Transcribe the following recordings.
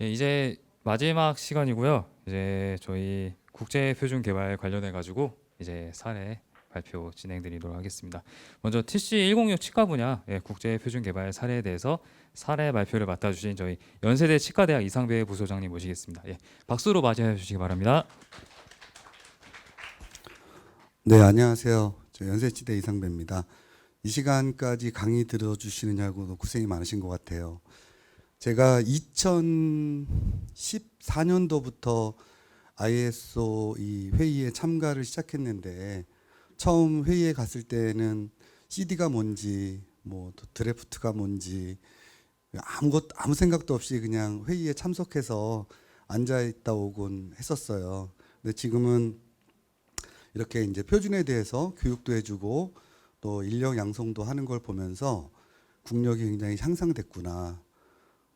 예, 이제 마지막 시간이고요. 이제 저희 국제 표준 개발 관련해 가지고 이제 사례 발표 진행드리도록 하겠습니다. 먼저 TC106 치과 분야 국제 표준 개발 사례에 대해서 사례 발표를 맡아주신 저희 연세대 치과대학 이상배 부소장님 모시겠습니다. 예, 박수로 맞이해 주시기 바랍니다. 네, 안녕하세요. 저 연세치대 이상배입니다. 이 시간까지 강의 들어주시느냐고 고생이 많으신 것 같아요. 제가 2014년도부터 ISO 이 회의에 참가를 시작했는데 처음 회의에 갔을 때는 CD가 뭔지 뭐 드래프트가 뭔지 아무 생각도 없이 그냥 회의에 참석해서 앉아 있다 오곤 했었어요. 근데 지금은 이렇게 이제 표준에 대해서 교육도 해주고 또 인력 양성도 하는 걸 보면서 국력이 굉장히 향상됐구나.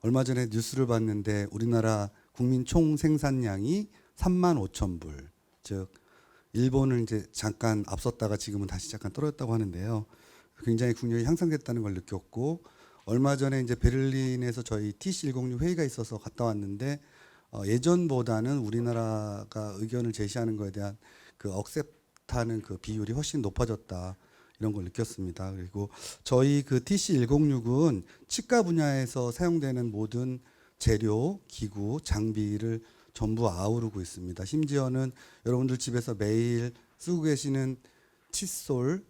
얼마 전에 뉴스를 봤는데 우리나라 국민 총 생산량이 3만 5천 불, 즉 일본을 이제 잠깐 앞섰다가 지금은 다시 잠깐 떨어졌다고 하는데요. 굉장히 국력이 향상됐다는 걸 느꼈고 얼마 전에 이제 베를린에서 저희 TC106 회의가 있어서 갔다 왔는데 예전보다는 우리나라가 의견을 제시하는 것에 대한 그 억셉트하는 그 비율이 훨씬 높아졌다. 이런 걸 느꼈습니다. 그리고 저희 그 TC106은 치과 분야에서 사용되는 모든 재료, 기구, 장비를 전부 아우르고 있습니다. 심지어는 여러분들 집에서 매일 쓰고 계시는 칫솔,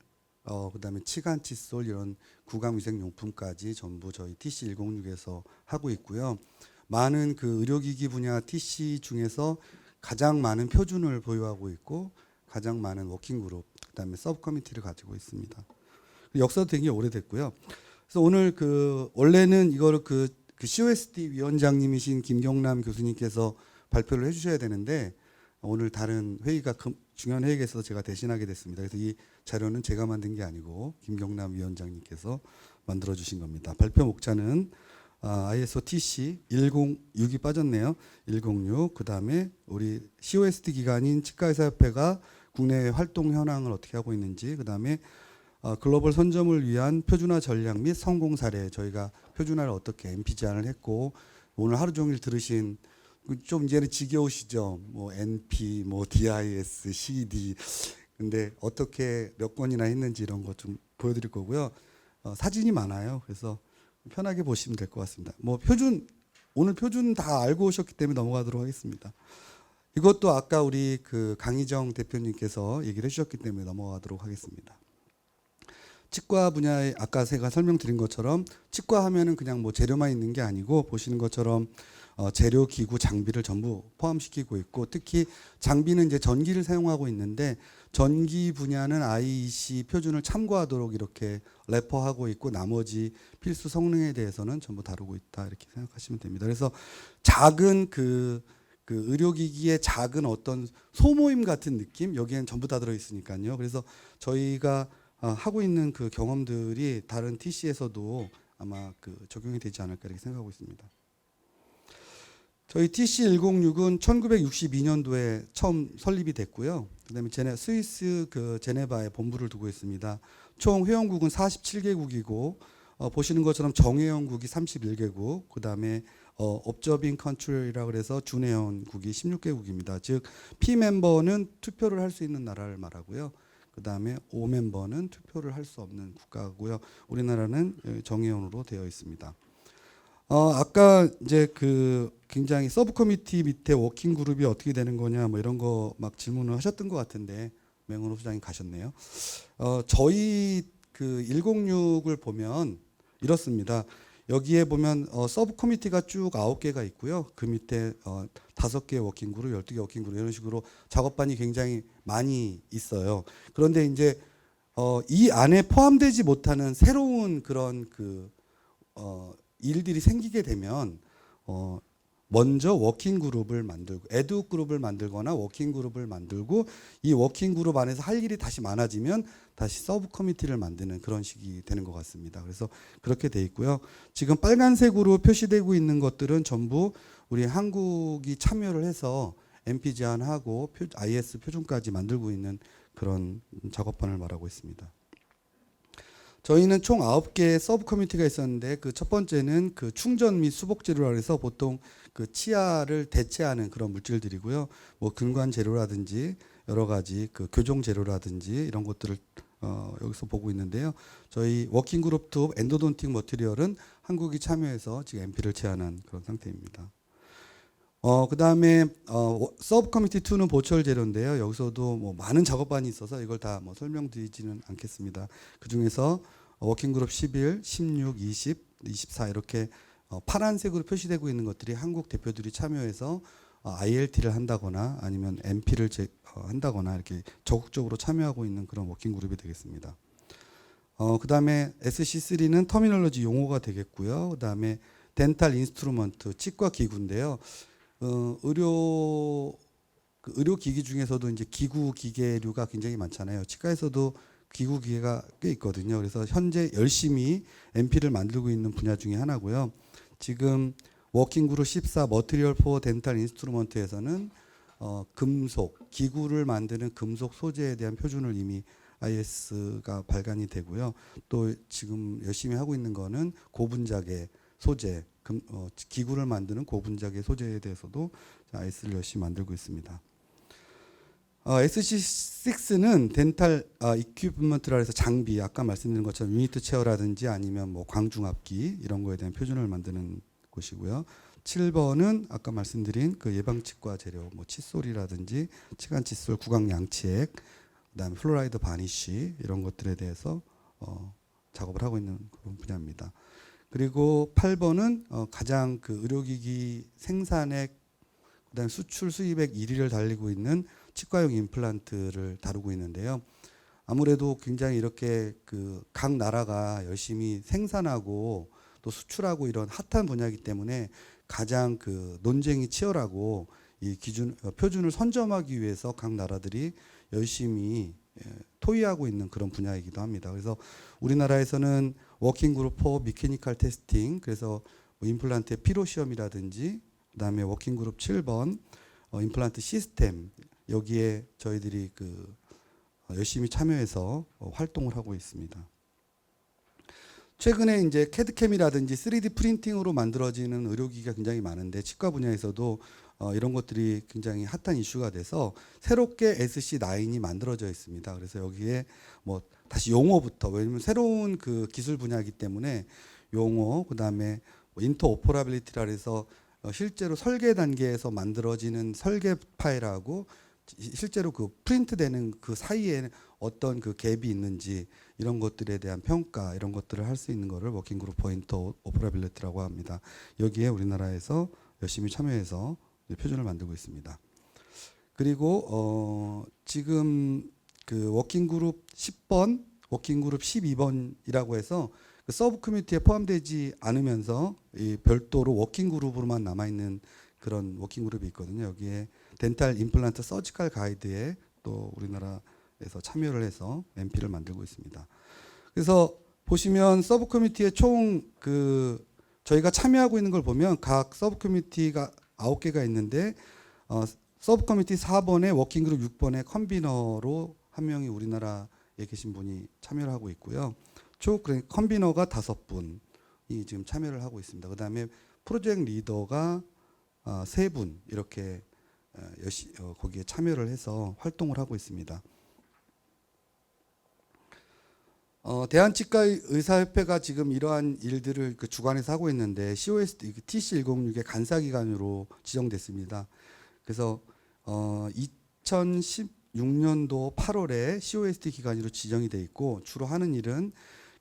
그다음에 치간 칫솔 이런 구강 위생 용품까지 전부 저희 TC106에서 하고 있고요. 많은 그 의료기기 분야 TC 중에서 가장 많은 표준을 보유하고 있고 가장 많은 워킹그룹 그다음에 서브 커미티를 가지고 있습니다. 역사도 되게 오래됐고요. 그래서 오늘 그 원래는 이거를 그 COSD 위원장님이신 김경남 교수님께서 발표를 해주셔야 되는데 오늘 다른 회의가 중요한 회의가 있어서 제가 대신하게 됐습니다. 그래서 이 자료는 제가 만든 게 아니고 김경남 위원장님께서 만들어 주신 겁니다. 발표 목차는 ISO TC 106이 빠졌네요. 106 그다음에 우리 COSD 기관인 치과의사협회가 국내 활동 현황을 어떻게 하고 있는지 그다음에 글로벌 선점을 위한 표준화 전략 및 성공 사례 저희가 표준화를 어떻게 MP 제안을 했고 오늘 하루 종일 들으신 좀 이제는 지겨우시죠. 뭐 NP, 뭐 DIS, CD 근데 어떻게 몇 건이나 했는지 이런 거 좀 보여드릴 거고요. 사진이 많아요. 그래서 편하게 보시면 될 것 같습니다. 뭐 오늘 표준 다 알고 오셨기 때문에 넘어가도록 하겠습니다. 이것도 아까 우리 그 강희정 대표님께서 얘기를 해주셨기 때문에 넘어가도록 하겠습니다. 치과 분야에 아까 제가 설명드린 것처럼 치과 하면은 그냥 뭐 재료만 있는 게 아니고 보시는 것처럼 재료, 기구, 장비를 전부 포함시키고 있고 특히 장비는 이제 전기를 사용하고 있는데 전기 분야는 IEC 표준을 참고하도록 이렇게 래퍼하고 있고 나머지 필수 성능에 대해서는 전부 다루고 있다 이렇게 생각하시면 됩니다. 그래서 작은 그 의료기기의 작은 어떤 소모임 같은 느낌 여기엔 전부 다 들어있으니까요. 그래서 저희가 하고 있는 그 경험들이 다른 TC에서도 아마 그 적용이 되지 않을까 이렇게 생각하고 있습니다. 저희 TC106은 1962년도에 처음 설립이 됐고요. 그다음에 스위스 그 제네바에 본부를 두고 있습니다. 총 회원국은 47개국이고 보시는 것처럼 정회원국이 31개국, 그다음에 observing country라고 해서 준회원국이 16개국입니다. 즉 P멤버는 투표를 할 수 있는 나라를 말하고요. 그다음에 O멤버는 투표를 할 수 없는 국가고요. 우리나라는 정회원으로 되어 있습니다. 아까 이제 그 굉장히 서브 커미티 밑에 워킹 그룹이 어떻게 되는 거냐 뭐 이런 거 막 질문을 하셨던 것 같은데 맹은호 소장님 가셨네요. 저희 그 106을 보면 이렇습니다. 여기에 보면 서브 커미티가 쭉 9개가 있고요. 그 밑에 5개 워킹 그룹, 12개 워킹 그룹 이런 식으로 작업반이 굉장히 많이 있어요. 그런데 이제 이 안에 포함되지 못하는 새로운 그런 일들이 생기게 되면 먼저 워킹 그룹을 만들고 에듀 그룹을 만들거나 워킹 그룹을 만들고 이 워킹 그룹 안에서 할 일이 다시 많아지면 다시 서브 커미티를 만드는 그런 식이 되는 것 같습니다. 그래서 그렇게 돼 있고요. 지금 빨간색으로 표시되고 있는 것들은 전부 우리 한국이 참여를 해서 MP 제안하고 IS 표준까지 만들고 있는 그런 작업반을 말하고 있습니다. 저희는 총 9개의 서브 커뮤니티가 있었는데 그 첫 번째는 그 충전 및 수복 재료라 해서 보통 그 치아를 대체하는 그런 물질들이고요. 뭐 근관 재료라든지 여러 가지 그 교정 재료라든지 이런 것들을 여기서 보고 있는데요. 저희 워킹 그룹 투 엔도돈틱 머티리얼은 한국이 참여해서 지금 MP를 제안한 그런 상태입니다. 그다음에 서브 커뮤니티 2는 보철 재료인데요. 여기서도 뭐 많은 작업반이 있어서 이걸 다 뭐 설명드리지는 않겠습니다. 그 중에서 워킹 그룹 11, 16, 20, 24 이렇게 파란색으로 표시되고 있는 것들이 한국 대표들이 참여해서 ILT를 한다거나 아니면 MP를 한다거나 이렇게 적극적으로 참여하고 있는 그런 워킹 그룹이 되겠습니다. 그다음에 SC3는 터미널로지 용어가 되겠고요. 그다음에 덴탈 인스트루먼트 치과 기구인데요. 의료 기기 중에서도 이제 기구 기계류가 굉장히 많잖아요. 치과에서도 기구 기계가 꽤 있거든요. 그래서 현재 열심히 MP를 만들고 있는 분야 중에 하나고요. 지금 워킹 그룹 14 머티리얼 포 덴탈 인스트루먼트에서는 금속 기구를 만드는 금속 소재에 대한 표준을 이미 IS가 발간이 되고요. 또 지금 열심히 하고 있는 거는 고분자계 소재 기구를 만드는 고분자계 소재에 대해서도 IS를 열심히 만들고 있습니다. SC6는 덴탈 이퀴프먼트라 해서 장비 아까 말씀드린 것처럼 유니트 체어라든지 아니면 뭐 광중압기 이런 거에 대한 표준을 만드는 곳이고요. 7번은 아까 말씀드린 그 예방치과 재료 뭐 칫솔이라든지 치간 칫솔 구강 양치액 그다음에 플로라이드 바니쉬 이런 것들에 대해서 작업을 하고 있는 그런 분야입니다. 그리고 8번은 가장 그 의료기기 생산액 그다음에 수출 수입액 1위를 달리고 있는 치과용 임플란트를 다루고 있는데요. 아무래도 굉장히 이렇게 그 각 나라가 열심히 생산하고 또 수출하고 이런 핫한 분야이기 때문에 가장 그 논쟁이 치열하고 이 기준 표준을 선점하기 위해서 각 나라들이 열심히 토의하고 있는 그런 분야이기도 합니다. 그래서 우리나라에서는 워킹 그룹 포 미케니컬 테스팅 그래서 뭐 임플란트의 피로 시험이라든지 그다음에 워킹 그룹 7번 임플란트 시스템 여기에 저희들이 그 열심히 참여해서 활동을 하고 있습니다. 최근에 이제 캐드캠이라든지 3D 프린팅으로 만들어지는 의료기기가 굉장히 많은데 치과 분야에서도 이런 것들이 굉장히 핫한 이슈가 돼서 새롭게 SC9이 만들어져 있습니다. 그래서 여기에 뭐 다시 용어부터 왜냐면 새로운 그 기술 분야이기 때문에 용어 그다음에 뭐 인터오퍼러빌리티라 해서 실제로 설계 단계에서 만들어지는 설계 파일하고 실제로 그 프린트되는 그 사이에 어떤 그 갭이 있는지 이런 것들에 대한 평가 이런 것들을 할 수 있는 거를 워킹 그룹 포 인터오퍼러빌리티라고 합니다. 여기에 우리나라에서 열심히 참여해서 표준을 만들고 있습니다. 그리고 지금 그 워킹 그룹 10번, 워킹 그룹 12번이라고 해서 그 서브 커뮤니티에 포함되지 않으면서 이 별도로 워킹 그룹으로만 남아 있는 그런 워킹 그룹이 있거든요. 여기에 덴탈 임플란트 서지컬 가이드에 또 우리나라에서 참여를 해서 MP를 만들고 있습니다. 그래서 보시면 서브 커뮤니티에 총 그 저희가 참여하고 있는 걸 보면 각 서브 커뮤니티가 9개가 있는데 서브 커뮤니티 4번에 워킹 그룹 6번에 컨비너로 한 명이 우리나라에 계신 분이 참여를 하고 있고요. 총 컨비너가 5분이 지금 참여를 하고 있습니다. 그다음에 프로젝트 리더가 3분 이렇게 거기에 참여를 해서 활동을 하고 있습니다. 대한치과의사협회가 지금 이러한 일들을 그 주관해서 하고 있는데 COSD TC106의 간사기관으로 지정됐습니다. 그래서 2016년도 8월에 COSD 기관으로 지정이 돼 있고 주로 하는 일은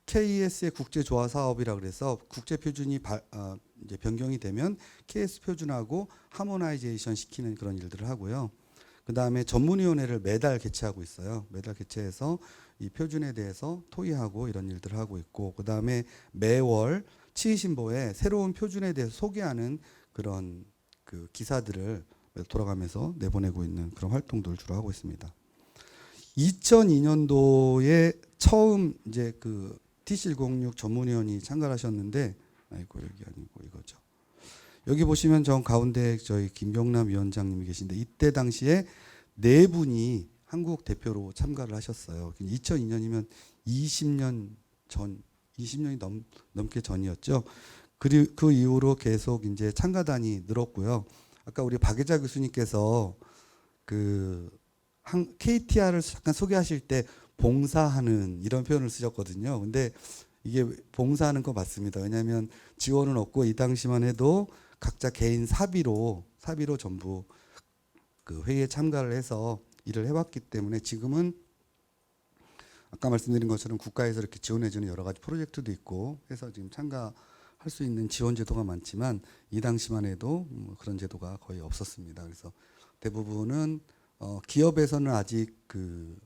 KS의 국제 조화 사업이라 그래서 국제 표준이 이제 변경이 되면 KS 표준하고 하모나이제이션 시키는 그런 일들을 하고요. 그다음에 전문위원회를 매달 개최하고 있어요. 매달 개최해서 이 표준에 대해서 토의하고 이런 일들을 하고 있고 그다음에 매월 치의신보에 새로운 표준에 대해서 소개하는 그런 그 기사들을 돌아가면서 내보내고 있는 그런 활동들을 주로 하고 있습니다. 2002년도에 처음 이제 그 TC106 전문위원이 참가하셨는데 아이고 여기 아니고 이거죠. 여기 보시면 저 가운데 저희 김경남 위원장님이 계신데 이때 당시에 4분이 한국 대표로 참가를 하셨어요. 2002년이면 20년 전 20년이 넘게 전이었죠. 그리고 그 이후로 계속 이제 참가단이 늘었고요. 아까 우리 박예자 교수님께서 그 KTR을 잠깐 소개하실 때 봉사하는 이런 표현을 쓰셨거든요. 근데 이게 봉사하는 거 맞습니다. 왜냐하면 지원은 없고 이 당시만 해도 각자 개인 사비로 전부 그 회의에 참가를 해서 일을 해왔기 때문에 지금은 아까 말씀드린 것처럼 국가에서 이렇게 지원해주는 여러 가지 프로젝트도 있고 해서 지금 참가할 수 있는 지원 제도가 많지만 이 당시만 해도 그런 제도가 거의 없었습니다. 그래서 대부분은 기업에서는 아직 그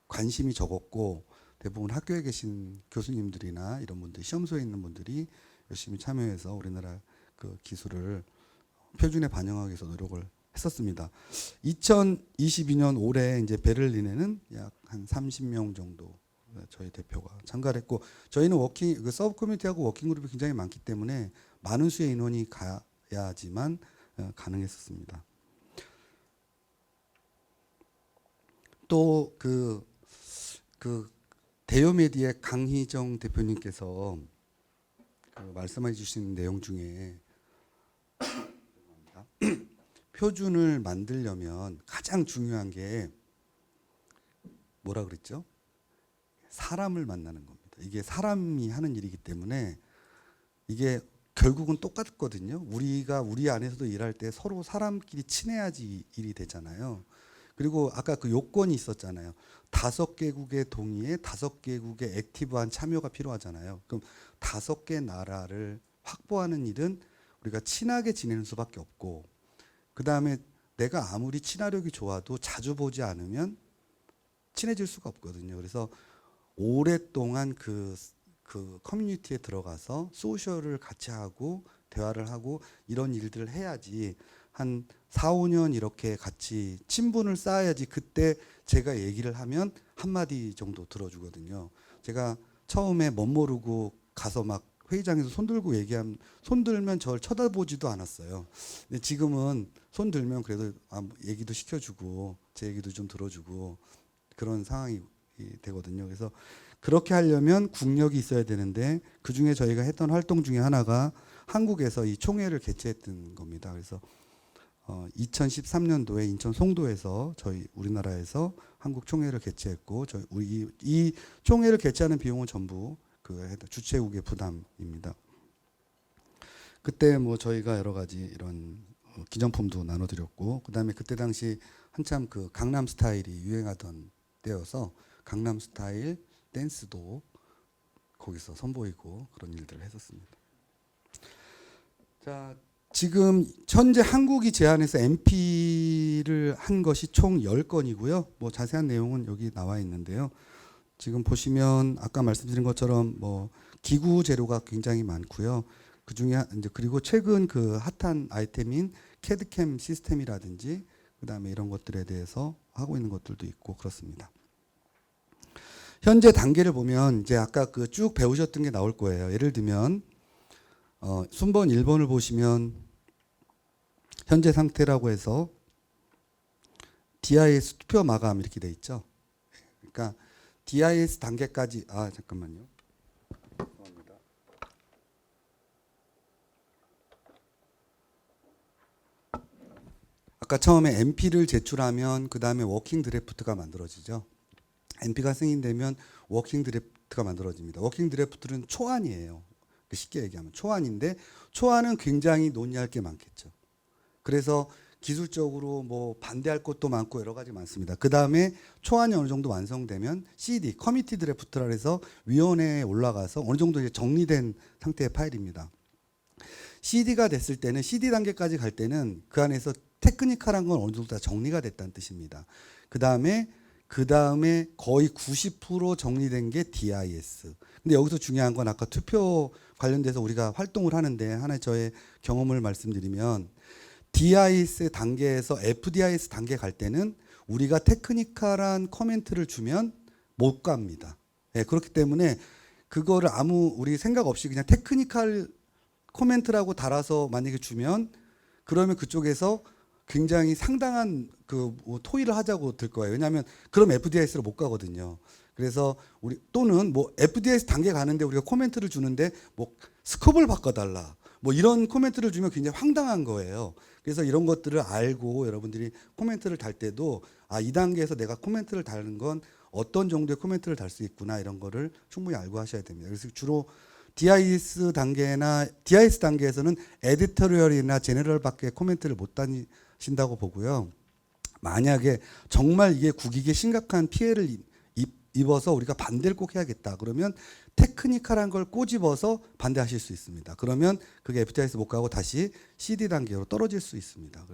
관심이 적었고 대부분 학교에 계신 교수님들이나 이런 분들 시험소에 있는 분들이 열심히 참여해서 우리나라 그 기술을 표준에 반영하기 위해서 노력을 했었습니다. 2022년 올해 이제 베를린에는 약 한 30명 정도 저희 대표가 참가를 했고 저희는 그 서브 커뮤니티하고 워킹 그룹이 굉장히 많기 때문에 많은 수의 인원이 가야지만 가능했었습니다. 또 그 대요메디의 강희정 대표님께서 그 말씀해 주신 내용 중에 표준을 만들려면 가장 중요한 게 뭐라 그랬죠? 사람을 만나는 겁니다. 이게 사람이 하는 일이기 때문에 이게 결국은 똑같거든요. 우리가 우리 안에서도 일할 때 서로 사람끼리 친해야지 일이 되잖아요. 그리고 아까 그 요건이 있었잖아요. 5개국의 동의에 5개국의 액티브한 참여가 필요하잖아요. 그럼 5개 나라를 확보하는 일은 우리가 친하게 지내는 수밖에 없고 그 다음에 내가 아무리 친화력이 좋아도 자주 보지 않으면 친해질 수가 없거든요. 그래서 오랫동안 그 커뮤니티에 들어가서 소셜을 같이 하고 대화를 하고 이런 일들을 해야지 한 4, 5년 이렇게 같이 친분을 쌓아야지 그때 제가 얘기를 하면 한마디 정도 들어주거든요. 제가 처음에 멋모르고 가서 막 회의장에서 손 들고 얘기하면 손 들면 저를 쳐다보지도 않았어요. 근데 지금은 손 들면 그래도 얘기도 시켜주고 제 얘기도 좀 들어주고 그런 상황이 되거든요. 그래서 그렇게 하려면 국력이 있어야 되는데 그 중에 저희가 했던 활동 중에 하나가 한국에서 이 총회를 개최했던 겁니다. 그래서 2013년도에 인천 송도에서 저희 우리나라에서 한국 총회를 개최했고 이 총회를 개최하는 비용은 전부 그 주최국의 부담입니다. 그때 뭐 저희가 여러 가지 이런 기념품도 나눠드렸고 그다음에 그때 당시 한참 그 강남 스타일이 유행하던 때여서 강남 스타일 댄스도 거기서 선보이고 그런 일들을 했었습니다. 자, 지금 현재 한국이 제안해서 MP를 한 것이 총 10건이고요. 뭐 자세한 내용은 여기 나와 있는데요. 지금 보시면 아까 말씀드린 것처럼 뭐 기구 재료가 굉장히 많고요. 그 중에 이제 그리고 최근 그 핫한 아이템인 캐드캠 시스템이라든지 그다음에 이런 것들에 대해서 하고 있는 것들도 있고 그렇습니다. 현재 단계를 보면 이제 아까 그 쭉 배우셨던 게 나올 거예요. 예를 들면 순번 1번을 보시면 현재 상태라고 해서 DIS 투표 마감 이렇게 돼 있죠. 그러니까 DIS 단계까지 잠깐만요. 죄송합니다. 아까 처음에 MP를 제출하면 그 다음에 워킹 드래프트가 만들어지죠. MP가 승인되면 워킹 드래프트가 만들어집니다. 워킹 드래프트는 초안이에요. 쉽게 얘기하면 초안인데 초안은 굉장히 논의할 게 많겠죠. 그래서 기술적으로 뭐 반대할 것도 많고 여러 가지 많습니다. 그 다음에 초안이 어느 정도 완성되면 CD, 커미티 드래프트라 해서 위원회에 올라가서 어느 정도 이제 정리된 상태의 파일입니다. CD가 됐을 때는 CD 단계까지 갈 때는 그 안에서 테크니컬한 건 어느 정도 다 정리가 됐다는 뜻입니다. 그 다음에 거의 90% 정리된 게 DIS. 근데 여기서 중요한 건 아까 투표 관련돼서 우리가 활동을 하는데 하나의 저의 경험을 말씀드리면 DIS 단계에서 FDIS 단계 갈 때는 우리가 테크니컬한 코멘트를 주면 못 갑니다. 네, 그렇기 때문에 그거를 아무 우리 생각 없이 그냥 테크니컬 코멘트라고 달아서 만약에 주면 그러면 그쪽에서 굉장히 상당한 그 토의를 하자고 들 거예요. 왜냐하면 그럼 FDIS로 못 가거든요. 그래서 우리 또는 뭐 FDS 단계 가는데 우리가 코멘트를 주는데 뭐 스컵을 바꿔달라 뭐 이런 코멘트를 주면 굉장히 황당한 거예요. 그래서 이런 것들을 알고 여러분들이 코멘트를 달 때도 아, 이 단계에서 내가 코멘트를 다는 건 어떤 정도의 코멘트를 달 수 있구나 이런 거를 충분히 알고 하셔야 됩니다. 그래서 주로 DIS 단계에서는 에디토리얼이나 제너럴밖에 코멘트를 못 다니신다고 보고요. 만약에 정말 이게 국익에 심각한 피해를 입어서 우리가 반대를 꼭 해야겠다. 그러면 테크니컬한 걸 꼬집어서 반대하실 수 있습니다. 그러면 그게 FTIS 못 가고 다시 CD 단계로 떨어질 수 있습니다.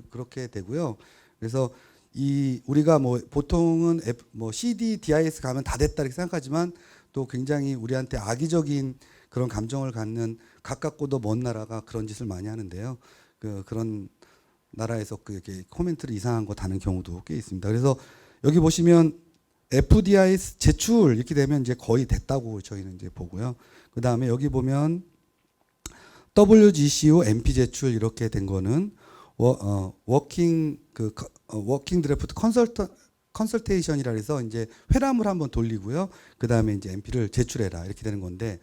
그렇게 되고요. 그래서 이 우리가 뭐 보통은 뭐 CD, DIS 가면 다 됐다 이렇게 생각하지만 또 굉장히 우리한테 악의적인 그런 감정을 갖는 가깝고도 먼 나라가 그런 짓을 많이 하는데요. 그런 나라에서 이렇게 코멘트를 이상한 거 다는 경우도 꽤 있습니다. 그래서 여기 보시면 FDIS 제출 이렇게 되면 이제 거의 됐다고 저희는 이제 보고요. 그 다음에 여기 보면 WGCO MP 제출 이렇게 된 거는 워킹 드래프트 컨설테이션이라 해서 이제 회람을 한번 돌리고요. 그 다음에 이제 MP를 제출해라 이렇게 되는 건데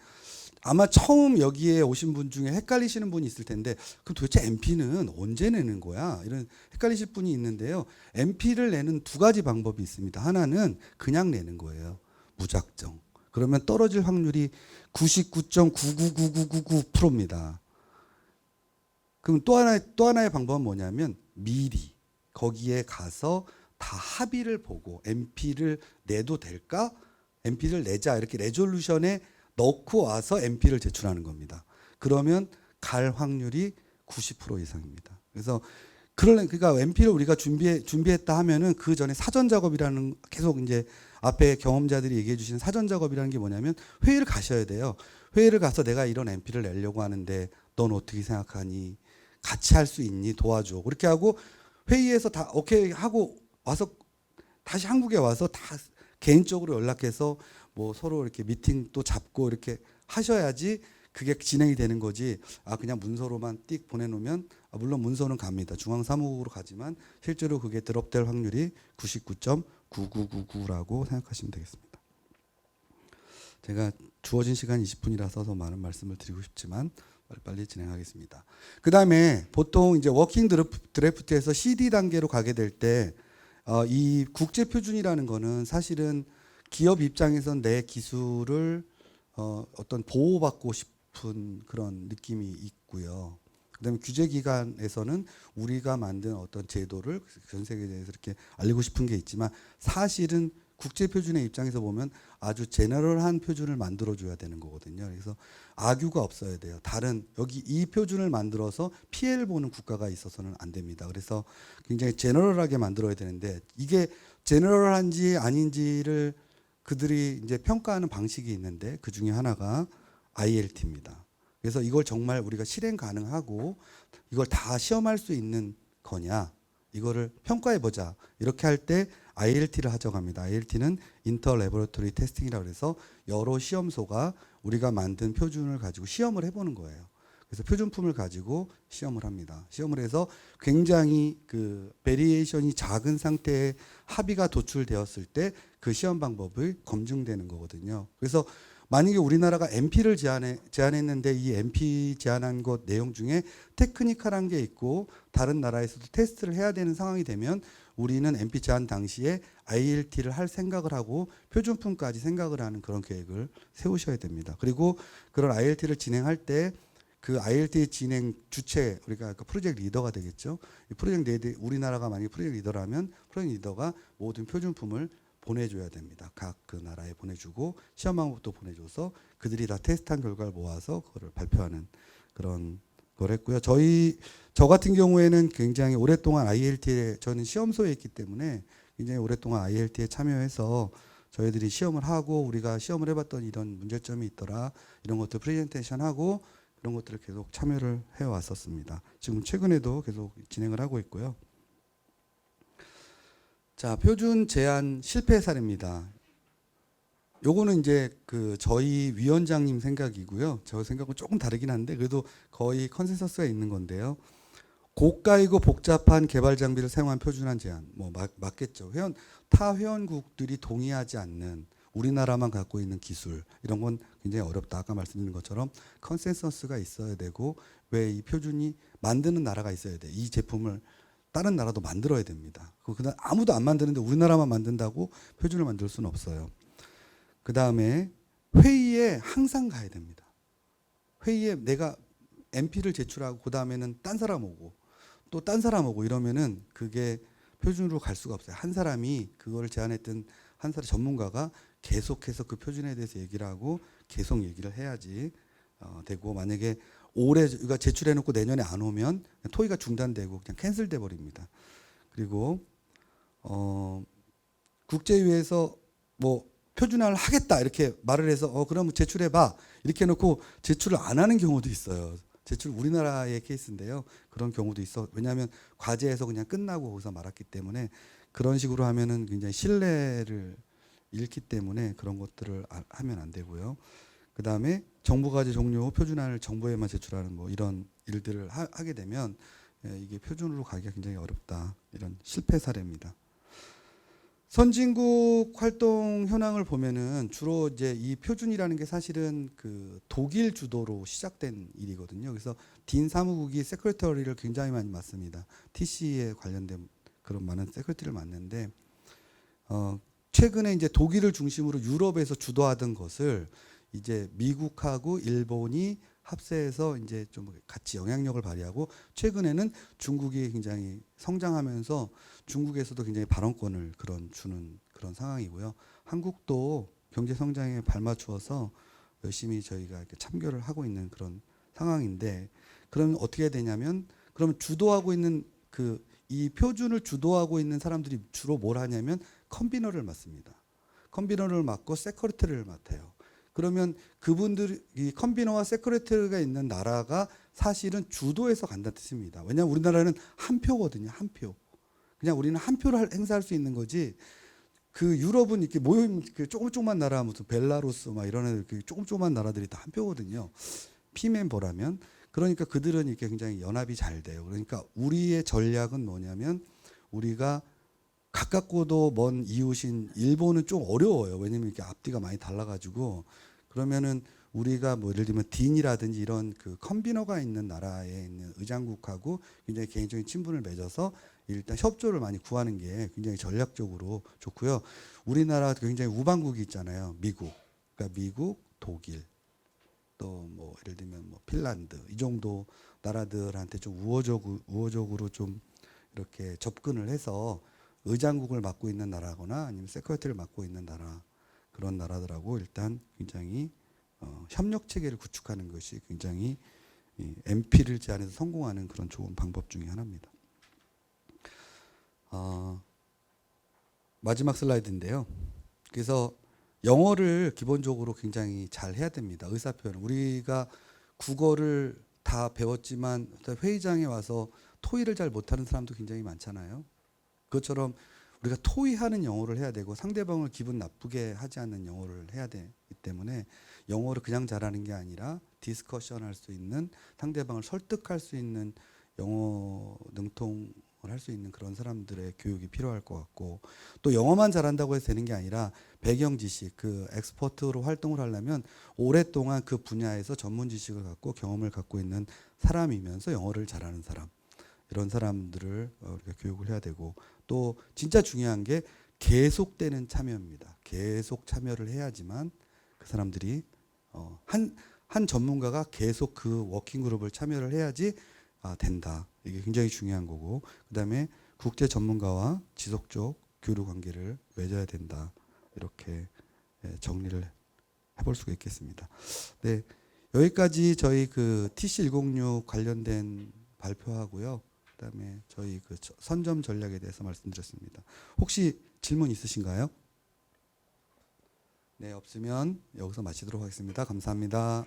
아마 처음 여기에 오신 분 중에 헷갈리시는 분이 있을 텐데 그럼 도대체 MP는 언제 내는 거야? 이런 헷갈리실 분이 있는데요. MP를 내는 두 가지 방법이 있습니다. 하나는 그냥 내는 거예요. 무작정. 그러면 떨어질 확률이 99.999999%입니다. 그럼 또 하나의 방법은 뭐냐면 미리 거기에 가서 다 합의를 보고 MP를 내도 될까? MP를 내자 이렇게 레졸루션에 넣고 와서 MP를 제출하는 겁니다. 그러면 갈 확률이 90% 이상입니다. 그래서 그러니까 MP를 우리가 준비했다 하면은 그 전에 사전 작업이라는 계속 이제 앞에 경험자들이 얘기해 주시는 사전 작업이라는 게 뭐냐면 회의를 가셔야 돼요. 회의를 가서 내가 이런 MP를 내려고 하는데 넌 어떻게 생각하니? 같이 할 수 있니? 도와줘. 그렇게 하고 회의에서 다 오케이 하고 와서 다시 한국에 와서 다 개인적으로 연락해서 뭐 서로 이렇게 미팅 또 잡고 이렇게 하셔야지 그게 진행이 되는 거지. 아 그냥 문서로만 띡 보내놓으면 물론 문서는 갑니다. 중앙사무국으로 가지만 실제로 그게 드롭될 확률이 99.9999라고 생각하시면 되겠습니다. 제가 주어진 시간 20분이라서 더 많은 말씀을 드리고 싶지만 빨리 진행하겠습니다. 그 다음에 보통 이제 워킹 드래프트에서 CD 단계로 가게 될 때 이 국제 표준이라는 거는 사실은 기업 입장에선 내 기술을 어떤 보호받고 싶은 그런 느낌이 있고요. 그다음에 규제기관에서는 우리가 만든 어떤 제도를 전 세계에 대해서 이렇게 알리고 싶은 게 있지만 사실은 국제표준의 입장에서 보면 아주 제너럴한 표준을 만들어줘야 되는 거거든요. 그래서 악유가 없어야 돼요. 다른 여기 이 표준을 만들어서 피해를 보는 국가가 있어서는 안 됩니다. 그래서 굉장히 제너럴하게 만들어야 되는데 이게 제너럴한지 아닌지를 그들이 이제 평가하는 방식이 있는데 그 중에 하나가 ILT입니다. 그래서 이걸 정말 우리가 실행 가능하고 이걸 다 시험할 수 있는 거냐 이거를 평가해 보자 이렇게 할 때 ILT를 하져갑니다. ILT는 인터 레버러토리 테스팅이라고 해서 여러 시험소가 우리가 만든 표준을 가지고 시험을 해보는 거예요. 그래서 표준품을 가지고 시험을 합니다. 시험을 해서 굉장히 그 베리에이션이 작은 상태의 합의가 도출되었을 때 그 시험 방법이 검증되는 거거든요. 그래서 만약에 우리나라가 MP를 제안했는데 이 MP 제안한 것 내용 중에 테크니컬한 게 있고 다른 나라에서도 테스트를 해야 되는 상황이 되면 우리는 MP 제안 당시에 ILT를 할 생각을 하고 표준품까지 생각을 하는 그런 계획을 세우셔야 됩니다. 그리고 그런 ILT를 진행할 때 그 ILT 진행 주체 우리가 그 프로젝트 리더가 되겠죠. 이 프로젝트 리더 우리나라가 만약에 프로젝트 리더라면 프로젝트 리더가 모든 표준품을 보내줘야 됩니다. 각 그 나라에 보내주고 시험 방법도 보내줘서 그들이 다 테스트한 결과를 모아서 그거를 발표하는 그런 걸 했고요. 저 같은 경우에는 굉장히 오랫동안 ILT에 저는 시험소에 있기 때문에 굉장히 오랫동안 ILT에 참여해서 저희들이 시험을 하고 우리가 시험을 해봤던 이런 문제점이 있더라 이런 것들 프레젠테이션하고 이런 것들을 계속 참여를 해왔었습니다. 지금 최근에도 계속 진행을 하고 있고요. 자, 표준 제안 실패 사례입니다. 요거는 이제 그 저희 위원장님 생각이고요. 저 생각은 조금 다르긴 한데 그래도 거의 컨센서스가 있는 건데요. 고가이고 복잡한 개발 장비를 사용한 표준화 제안, 뭐 맞겠죠. 타 회원국들이 동의하지 않는 우리나라만 갖고 있는 기술 이런 건 굉장히 어렵다. 아까 말씀드린 것처럼 컨센서스가 있어야 되고 왜 이 표준이 만드는 나라가 있어야 돼. 이 제품을 다른 나라도 만들어야 됩니다. 그다음 아무도 안 만드는데 우리나라만 만든다고 표준을 만들 수는 없어요. 그 다음에 회의에 항상 가야 됩니다. 회의에 내가 MP를 제출하고 그 다음에는 딴 사람 오고 또 딴 사람 오고 이러면은 그게 표준으로 갈 수가 없어요. 한 사람이 그거를 제안했던 한 사람 전문가가 계속해서 그 표준에 대해서 얘기를 하고 계속 얘기를 해야지 되고 만약에 올해 이거 제출해놓고 내년에 안 오면 토의가 중단되고 그냥 캔슬돼 버립니다. 그리고 국제위에서 뭐 표준화를 하겠다 이렇게 말을 해서 그럼 제출해봐 이렇게 해놓고 제출을 안 하는 경우도 있어요. 제출 우리나라의 케이스인데요. 그런 경우도 있어. 왜냐하면 과제에서 그냥 끝나고 거기서 말았기 때문에 그런 식으로 하면은 굉장히 신뢰를 잃기 때문에 그런 것들을 하면 안 되고요. 그 다음에 정보과제 종료 후 표준화를 정부에만 제출하는 뭐 이런 일들을 하게 되면 이게 표준으로 가기가 굉장히 어렵다. 이런 실패 사례입니다. 선진국 활동 현황을 보면은 주로 이제 이 표준이라는 게 사실은 그 독일 주도로 시작된 일이거든요. 그래서 딘 사무국이 세크레터리를 굉장히 많이 맡습니다. TC에 관련된 그런 많은 세크레터리를 맡는데 최근에 이제 독일을 중심으로 유럽에서 주도하던 것을 이제 미국하고 일본이 합세해서 이제 좀 같이 영향력을 발휘하고 최근에는 중국이 굉장히 성장하면서 중국에서도 굉장히 발언권을 주는 그런 상황이고요. 한국도 경제 성장에 발맞추어서 열심히 저희가 이렇게 참교를 하고 있는 그런 상황인데 그러면 어떻게 되냐면 그러면 주도하고 있는 이 표준을 주도하고 있는 사람들이 주로 뭘 하냐면 컨비너를 맡습니다. 컨비너를 맡고 세크레터리를 맡아요. 그러면 그분들이 이 컨비너와 세크레터리가 있는 나라가 사실은 주도해서 간다는 뜻입니다. 왜냐하면 우리나라는 한 표거든요. 한 표. 그냥 우리는 한 표를 행사할 수 있는 거지. 그 유럽은 이렇게 모임 조그만 나라 무슨 벨라루스 막 이런 애들 조그만 나라들이 다 한 표거든요. 피멤버라면 그러니까 그들은 이렇게 굉장히 연합이 잘 돼요. 그러니까 우리의 전략은 뭐냐면 우리가 가깝고도 먼 이웃인 일본은 좀 어려워요. 왜냐면 이렇게 앞뒤가 많이 달라가지고 그러면은 우리가 뭐 예를 들면 딘이라든지 이런 그 컨비너가 있는 나라에 있는 의장국하고 굉장히 개인적인 친분을 맺어서 일단 협조를 많이 구하는 게 굉장히 전략적으로 좋고요. 우리나라 굉장히 우방국이 있잖아요. 미국, 그러니까 미국, 독일, 또 뭐 예를 들면 뭐 핀란드 이 정도 나라들한테 좀 우호적으로 좀 이렇게 접근을 해서 의장국을 맡고 있는 나라거나 아니면 세크레터리를 맡고 있는 나라 그런 나라들하고 일단 굉장히 협력 체계를 구축하는 것이 굉장히 MP를 제안해서 성공하는 그런 좋은 방법 중에 하나입니다. 마지막 슬라이드인데요. 그래서 영어를 기본적으로 굉장히 잘 해야 됩니다. 의사표현. 우리가 국어를 다 배웠지만 회의장에 와서 토의를 잘 못하는 사람도 굉장히 많잖아요. 그것처럼 우리가 토의하는 영어를 해야 되고 상대방을 기분 나쁘게 하지 않는 영어를 해야 되기 때문에 영어를 그냥 잘하는 게 아니라 디스커션 할 수 있는 상대방을 설득할 수 있는 영어 능통을 할 수 있는 그런 사람들의 교육이 필요할 것 같고 또 영어만 잘한다고 해서 되는 게 아니라 배경 지식 그 엑스퍼트로 활동을 하려면 오랫동안 그 분야에서 전문 지식을 갖고 경험을 갖고 있는 사람이면서 영어를 잘하는 사람 이런 사람들을 우리가 교육을 해야 되고 또 진짜 중요한 게 계속되는 참여입니다. 계속 참여를 해야지만 그 사람들이 한 전문가가 계속 그 워킹 그룹을 참여를 해야지 된다. 이게 굉장히 중요한 거고 그다음에 국제 전문가와 지속적 교류 관계를 맺어야 된다. 이렇게 정리를 해볼 수가 있겠습니다. 네, 여기까지 저희 그 TC106 관련된 발표하고요. 그다음에 저희 그 선점 전략에 대해서 말씀드렸습니다. 혹시 질문 있으신가요? 네, 없으면 여기서 마치도록 하겠습니다. 감사합니다.